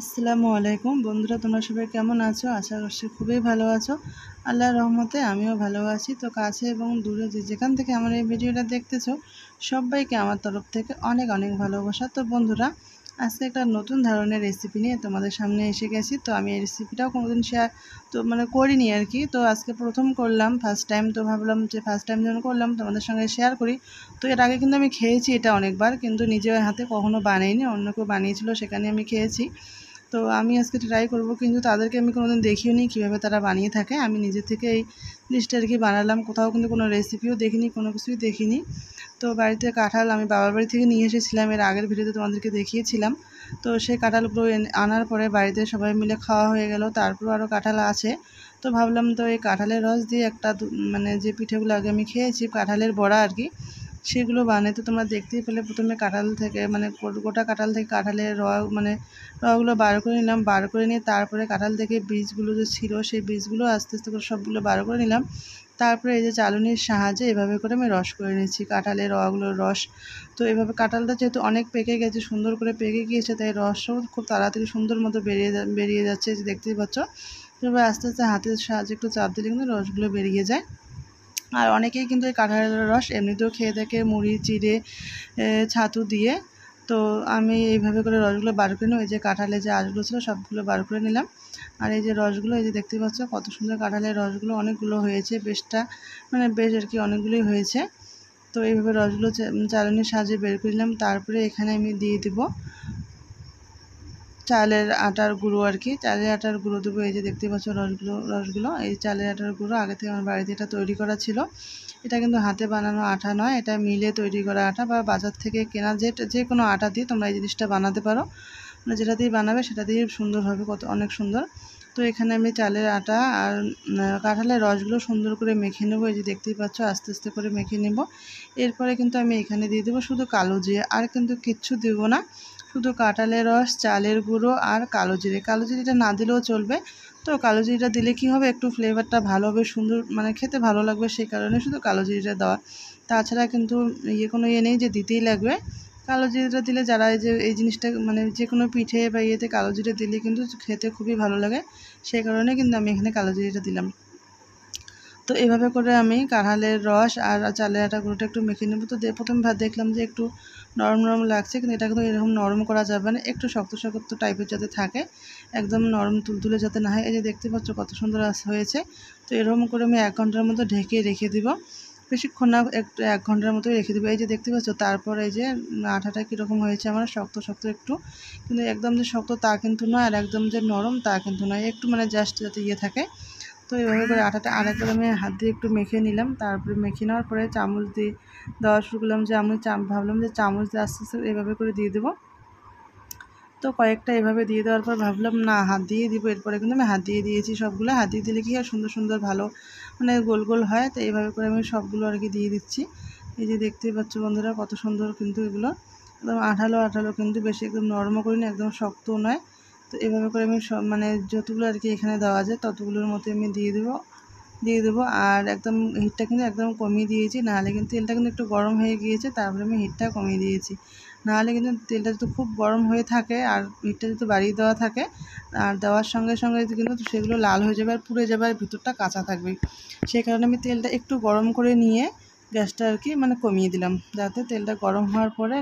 আসসালামু আলাইকুম বন্ধুরা, তোমরা সবাই কেমন আছো? আশা করছি খুবই ভালো আছো। আল্লাহর রহমতে আমিও ভালো আছি। তো কাছে এবং দূরে যে যেখান থেকে আমার এই ভিডিওটা দেখতেছো, সবাইকে আমার তরফ থেকে অনেক অনেক ভালোবাসা। তো বন্ধুরা, আজকে একটা নতুন ধরনের রেসিপি নিয়ে তোমাদের সামনে এসে গেছি। তো আমি এই রেসিপিটাও কোনোদিন শেয়ার করিনি আর কি। তো আজকে প্রথম করলাম, ফার্স্ট টাইম। তো ভাবলাম যে ফার্স্ট টাইম যখন করলাম তোমাদের সঙ্গে শেয়ার করি। তো এর আগে কিন্তু আমি খেয়েছি এটা অনেকবার, কিন্তু নিজের হাতে কখনো বানাইনি, অন্য কেউ বানিয়েছিল সেখানে আমি খেয়েছি। তো আমি আজকে ট্রাই করব, কিন্তু তাদেরকে আমি কোনোদিন দেখিওনি কীভাবে তারা বানিয়ে থাকে। আমি নিজে থেকে এই জিনিসটা আর কি বানালাম। কোথাও কিন্তু কোনো রেসিপিও দেখিনি, কোনো কিছুই দেখিনি। তো বাড়িতে কাঁঠাল আমি বাবার বাড়ি থেকে নিয়ে এসেছিলাম, এর আগের ভিডিওতে তোমাদেরকে দেখিয়েছিলাম। তো সেই কাঁঠালগুলো আনার পরে বাড়িতে সবাই মিলে খাওয়া হয়ে গেল। তারপর আরও কাঁঠাল আছে। তো ভাবলাম তো এই কাঁঠালের রস দিয়ে একটা যে পিঠেগুলো আগে আমি খেয়েছি, কাঁঠালের বড়া আর কি, সেগুলো বানাই। তো তোমরা দেখতেই পেলে প্রথমে কাঁঠাল থেকে গোটা কাঁঠাল থেকে কাঁঠালের রগুলো বার করে নিলাম। বার করে নিয়ে তারপরে কাঁঠাল থেকে বীজগুলো যে ছিল সেই বীজগুলো আস্তে আস্তে করে সবগুলো বার করে নিলাম। তারপরে এই যে চালুনির সাহায্যে এভাবে করে আমি রস করে নিচ্ছি কাঁঠালের রগুলোর রস। তো এভাবে কাঁঠালটা যেহেতু অনেক পেকে গেছে, সুন্দর করে পেকে গিয়েছে, তাই রসও খুব তাড়াতাড়ি সুন্দর মতো বেরিয়ে যাচ্ছে, যে দেখতেই পাচ্ছ। এভাবে আস্তে আস্তে হাতের সাহায্যে একটু চাপ দিলে কিন্তু রসগুলো বেরিয়ে যায়। আর অনেকেই কিন্তু এই কাঁঠালের রস এমনিতেও খেয়ে থাকে মুড়ি চিড়ে, ছাতু দিয়ে। তো আমি এইভাবে করে রসগুলো বার করে নিই। এই যে কাঁঠালের যে আঁশগুলো ছিল সবগুলো বার করে নিলাম। আর এই যে রসগুলো, এই যে দেখতে পাচ্ছ কত সুন্দর কাঁঠালের রসগুলো, অনেকগুলো হয়েছে, বেশ আর কি অনেকগুলোই হয়েছে। তো এইভাবে রসগুলো চালনির সাহায্যে বের করে নিলাম। তারপরে এখানে আমি দিয়ে দিব চালের আটার গুঁড়ো আর কি, চালের আটার গুঁড়ো দেবো। এই যে দেখতে পাচ্ছ রসগুলো এই চালের আটার গুঁড়ো আগে থেকে আমার বাড়িতে এটা তৈরি করা ছিল। এটা কিন্তু হাতে বানানো আটা নয়, এটা মিলে তৈরি করা আটা বা বাজার থেকে কেনা যে কোনো আটা দিয়ে তোমরা এই জিনিসটা বানাতে পারো। মানে যেটা দিয়ে বানাবে সেটা দিয়ে সুন্দর হবে, অনেক সুন্দর। তো এখানে আমি চালের আটা আর কাঁঠালের রসগুলো সুন্দর করে মেখে নেবো। এই যে দেখতেই পাচ্ছ আস্তে আস্তে করে মেখে নেব। এরপরে কিন্তু আমি এখানে দিয়ে দেবো শুধু কালো জিরে, আর কিন্তু কিচ্ছু দেবো না। শুধু কাঁঠালের রস, চালের গুঁড়ো আর কালো জিরেটা না দিলেও চলবে। তো কালো জিরেটা দিলে কি হবে, একটু ফ্লেভারটা ভালো হবে, সুন্দর খেতে ভালো লাগবে, সেই কারণে শুধু কালো জিরেটা দেওয়া। তাছাড়া কিন্তু কোনো নেই যে দিতেই লাগবে। কালো জিরেটা দিলে যারা এই জিনিসটা যে কোনো পিঠে বা ইয়েতে কালো জিরে দিলে কিন্তু খেতে খুবই ভালো লাগে, সেই কারণে কিন্তু আমি এখানে কালো জিরেটা দিলাম। তো এভাবে করে আমি কাঁঠালের রস আর চালের আটা গুঁড়োটা একটু মেখে নেব। তো প্রথমে দেখলাম যে একটু নরম নরম লাগছে, কিন্তু এটা কিন্তু এরকম নরম করা যাবে না, একটু শক্ত শক্ত টাইপের যাতে থাকে, একদম নরম তুলতুলে যাতে না হয়। এই যে দেখতে পাচ্ছ কত সুন্দর হয়েছে। তো এরকম করে আমি 1 ঘন্টার মতো ঢেকে রেখে দিব, বেশিক্ষণ না, একটু 1 ঘন্টার মতোই রেখে দেবো। এই যে দেখতে পাচ্ছ তারপরে এই যে আটাটা কীরকম হয়েছে আমার, শক্ত শক্ত একটু, কিন্তু একদম যে শক্ত তা কিন্তু নয়, আর একদম যে নরম তা কিন্তু নয়, একটু জাস্ট যাতে থাকে। তো এইভাবে করে আটাটা আরেকবার আমি হাত দিয়ে একটু মেখে নিলাম। তারপরে মেখে নেওয়ার পরে চামচ দিয়ে দেওয়া শুরু করলাম, যে আমি ভাবলাম যে চামচ দিয়ে আস্তে আস্তে এভাবে করে দিয়ে দেবো। তো কয়েকটা এভাবে দিয়ে দেওয়ার পর ভাবলাম না হাত দিয়ে দিব, এরপরে কিন্তু আমি হাত দিয়ে দিয়েছি সবগুলো। হাত দিয়ে দিলে কি হয়, সুন্দর সুন্দর ভালো গোল গোল হয়। তো এইভাবে করে আমি সবগুলো আর কি দিয়ে দিচ্ছি। এই যে দেখতেই পাচ্ছ বন্ধুরা কত সুন্দর, কিন্তু এগুলো একদম আঠালো আঠালো, কিন্তু বেশি একদম নরমও করিনি, একদম শক্তও নয়। তো এভাবে করে আমি সব যতগুলো আর কি এখানে দেওয়া যায় ততগুলোর মতো আমি দিয়ে দেবো। আর একদম হিটটা কিন্তু একদম কমিয়ে দিয়েছি, নাহলে কিন্তু তেলটা কিন্তু একটু গরম হয়ে গিয়েছে, তারপরে আমি হিটটা কমিয়ে দিয়েছি। নাহলে কিন্তু তেলটা যদি খুব গরম হয়ে থাকে আর হিটটা যদি বাড়িয়ে দেওয়া থাকে, আর দেওয়ার সঙ্গে সঙ্গে কিন্তু সেগুলো লাল হয়ে যাবে আর পুড়ে যাবে, আর ভিতরটা কাঁচা থাকবে। সেই কারণে আমি তেলটা একটু গরম করে নিয়ে গ্যাসটা আর কি কমিয়ে দিলাম, যাতে তেলটা গরম হওয়ার পরে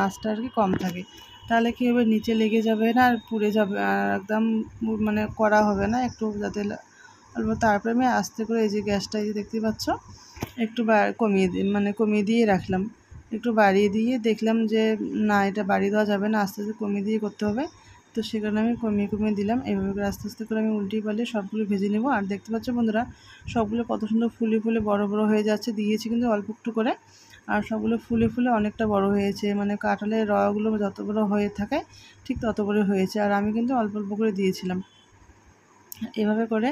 আঁচটা আর কি কম থাকে। তাহলে কী হবে, নিচে লেগে যাবে না আর পুড়ে যাবে, আর একদম কড়া হবে না, একটু যাতে অল্প। তারপরে আমি আস্তে করে এই যে গ্যাসটা এই যে দেখতে পাচ্ছ একটু কমিয়ে দিয়ে রাখলাম। একটু বাড়িয়ে দিয়ে দেখলাম যে না, এটা বাড়িয়ে দেওয়া যাবে না, আস্তে আস্তে কমিয়ে দিয়ে করতে হবে। তো সে কারণে আমি কমিয়ে দিলাম। এইভাবে করে আস্তে আস্তে করে আমি উল্টিয়ে পাল্টে সবগুলো ভেজে নেব। আর দেখতে পাচ্ছ বন্ধুরা সবগুলো কত সুন্দর ফুলে ফুলে বড় বড় হয়ে যাচ্ছে, দিয়েছি কিন্তু অল্প একটু করে, আর সবগুলো ফুলে ফুলে অনেকটা বড় হয়েছে। কাঁঠালের রগুলো যত বড় হয়ে থাকে ঠিক তত বড় হয়েছে, আর আমি কিন্তু অল্প অল্প করে দিয়েছিলাম। এভাবে করে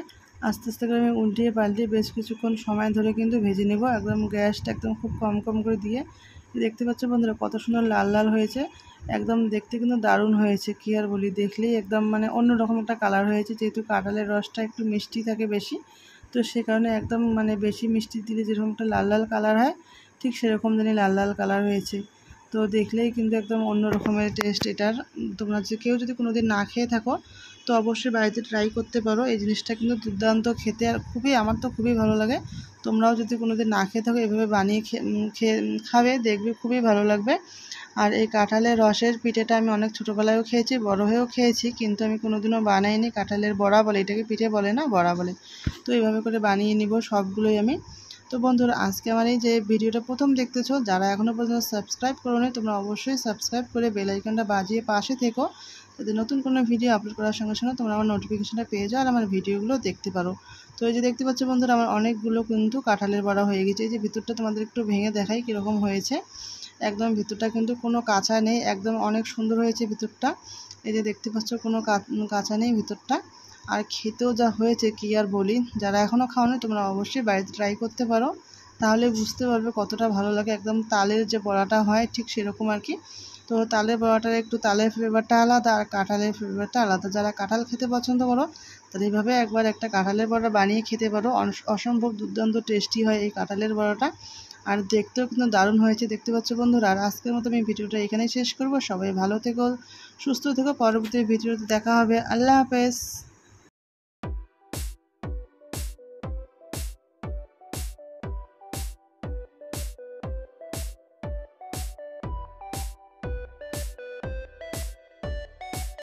আস্তে আস্তে করে আমি উল্টিয়ে পাল্টিয়ে বেশ কিছুক্ষণ সময় ধরে কিন্তু ভেজে নেব, একদম গ্যাসটা একদম খুব কম কম করে দিয়ে। দেখতে পাচ্ছ বন্ধুরা কত সুন্দর লাল লাল হয়েছে, একদম দেখতে কিন্তু দারুণ হয়েছে, কী আর বলি, দেখলেই একদম অন্যরকম একটা কালার হয়েছে। যেহেতু কাঁঠালের রসটা একটু মিষ্টি থাকে বেশি, তো সে কারণে একদম বেশি মিষ্টি দিলে যেরকম একটা লাল লাল কালার হয়, ঠিক সেরকম লাল লাল কালার হয়েছে। তো তো দেখলেই কিন্তু একদম অন্য রকমের টেস্ট এটার। তোমরা যে কেউ যদি কোনোদিন না খেয়ে থাকো তো অবশ্যই বাড়িতে ট্রাই করতে পারো। এই জিনিসটা কিন্তু দুর্দান্ত খেতে, আর আমার তো খুবই ভালো লাগে। তোমরাও যদি কোনোদিন না খেয়ে থাকো এভাবে বানিয়ে খাবে, দেখবে খুবই ভালো লাগবে। আর এই কাঁঠালের রসের পিঠেটা আমি অনেক ছোটোবেলায়ও খেয়েছি, বড় হয়েও খেয়েছি, কিন্তু আমি কোনোদিনও বানাইনি। কাঁঠালের বড়া বলে, এটাকে পিঠে বলে না, বড়া বলে। তো এইভাবে করে বানিয়ে নিব সবগুলোই আমি। তো বন্ধুরা, আজকে আমার এই যে ভিডিওটা প্রথম দেখতেছো, যারা এখনও পর্যন্ত সাবস্ক্রাইব করোনি তোমরা অবশ্যই সাবস্ক্রাইব করে বেল আইকনটা বাজিয়ে পাশে থেকো, যাতে নতুন কোনো ভিডিও আপলোড করার সঙ্গে সঙ্গে তোমরা আমার নোটিফিকেশনটা পেয়ে যাও আর আমার ভিডিওগুলো দেখতে পারো। তো এই যে দেখতে পাচ্ছ বন্ধুরা, আমার অনেকগুলো কিন্তু কাঁঠালের বড়া হয়ে গেছে। এই যে ভিতরটা তোমাদের একটু ভেঙে দেখাই কীরকম হয়েছে। একদম ভিতরটা কিন্তু কোনো কাঁচা নেই, একদম অনেক সুন্দর হয়েছে ভিতরটা। এই যে দেখতে পাচ্ছ কোনো কাঁচা নেই ভিতরটা। আর খেতেও যা হয়েছে কি আর বলি, যারা এখনও খাওনি তোমরা অবশ্যই বাড়িতে ট্রাই করতে পারো, তাহলে বুঝতে পারবে কতটা ভালো লাগে। একদম তালের যে বড়াটা হয় ঠিক সেরকম আর কি। তো তালের বড়াটার একটু তালের ফ্লেভারটা আলাদা আর কাঁঠালের ফ্লেভারটা আলাদা। যারা কাঁঠাল খেতে পছন্দ করো তাহলে এইভাবে একবার একটা কাঁঠালের বড়া বানিয়ে খেতে পারো। অসম্ভব দুর্দান্ত টেস্টি হয় এই কাঁঠালের বড়াটা, আর দেখতেও কিন্তু দারুণ হয়েছে। দেখতে পাচ্ছ বন্ধুরা, আর আজকের মতো আমি ভিডিওটা এখানেই শেষ করব। সবাই ভালো থেকো, সুস্থ থেকো, পরবর্তী ভিডিওতে দেখা হবে। আল্লাহ হাফেজ।